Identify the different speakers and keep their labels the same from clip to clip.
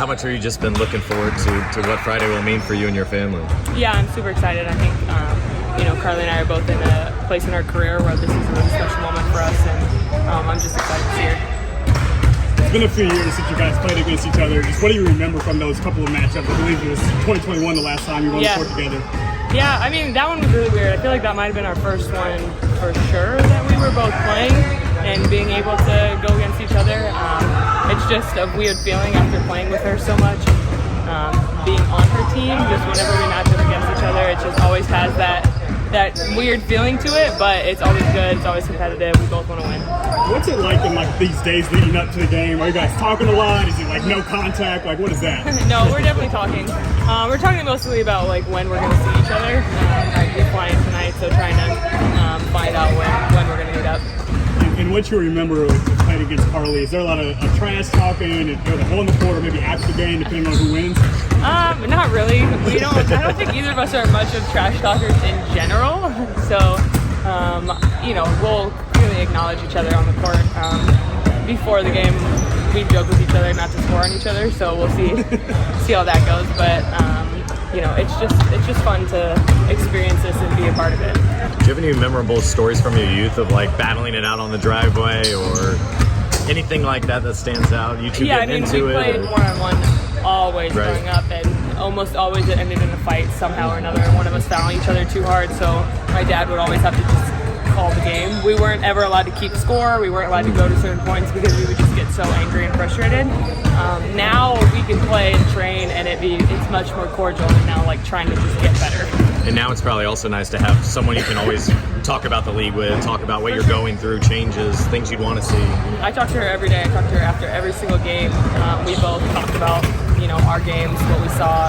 Speaker 1: How much have you just been looking forward to what Friday will mean for you and your family?
Speaker 2: Yeah, I'm super excited. I think, Karlie and I are both in a place in our career where this is a really special moment for us, and I'm just excited to see her.
Speaker 3: It's been a few years since you guys played against each other. Just what do you remember from those couple of matchups? I believe it was 2021 the last time you won the court together.
Speaker 2: Yeah, I mean, that one was really weird. I feel like that might have been our first one for sure that we were both playing and being able to go against each other. It's just a weird feeling after playing with her so much. Being on her team, just whenever we match up against each other, it just always has that weird feeling to it, but it's always good, it's always competitive, we both want to win.
Speaker 3: What's it like in these days leading up to the game? Are you guys talking a lot? Is it no contact? What is that?
Speaker 2: No, we're definitely talking. We're talking mostly about when we're going to see each other. We're flying tonight, so trying to find out when we're going to meet up.
Speaker 3: And what you remember playing against Karli, is there a lot of trash talking and on the court or maybe after the game, depending on who wins?
Speaker 2: Not really. I don't think either of us are much of trash talkers in general. So, we'll clearly acknowledge each other on the court. Before the game, we joke with each other not to score on each other. So we'll see how that goes. But it's just fun to experience this and be a part of it.
Speaker 1: Do you have any memorable stories from your youth of battling it out on the driveway or anything like that stands out? You two getting into it?
Speaker 2: Yeah, we played one-on-one always growing up, and almost always it ended in a fight somehow or another. One of us fouling each other too hard, so my dad would always have to just call the game. We weren't ever allowed to keep score. We weren't allowed to go to certain points because we would just get so angry and frustrated. Now we can play and train, and it's much more cordial, and now trying to just get better.
Speaker 1: And now it's probably also nice to have someone you can always talk about the league with, talk about what you're going through, changes, things you'd want to see.
Speaker 2: I talk to her every day. I talk to her after every single game. We both talked about, our games, what we saw.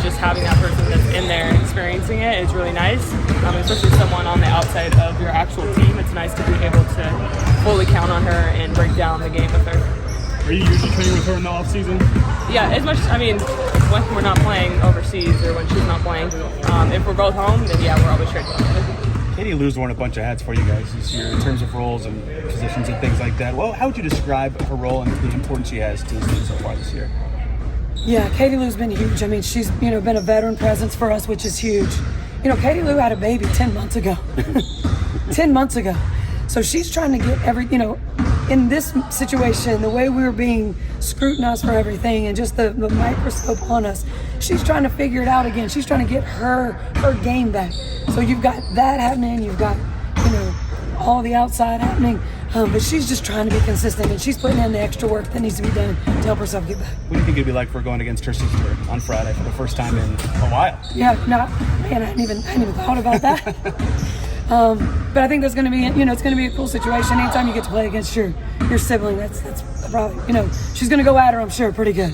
Speaker 2: Just having that person that's in there and experiencing it is really nice. Especially someone on the outside of your actual team. It's nice to be able to fully count on her and break down the game with her.
Speaker 3: Are you usually training with her in the off season?
Speaker 2: Yeah, as much. When we're not playing overseas or when she's not playing. If we're both home, then yeah, we're always training together.
Speaker 4: Katie Lou's worn a bunch of hats for you guys this year in terms of roles and positions and things like that. Well, how would you describe her role and the importance she has to the team so far this year?
Speaker 5: Yeah, Katie Lou's been huge. She's been a veteran presence for us, which is huge. Katie Lou had a baby 10 months ago. 10 months ago. So she's trying to get in this situation, the way we were being scrutinized for everything and just the microscope on us, she's trying to figure it out again. She's trying to get her game back. So you've got that happening, you've got, all the outside happening, but she's just trying to be consistent, and she's putting in the extra work that needs to be done to help herself get back.
Speaker 4: What do you think it'd be like for going against her sister on Friday for the first time in a while?
Speaker 5: Yeah, I hadn't even thought about that. But I think that's going to be, it's going to be a cool situation. Anytime you get to play against your sibling, that's probably, she's going to go at her, I'm sure, pretty good.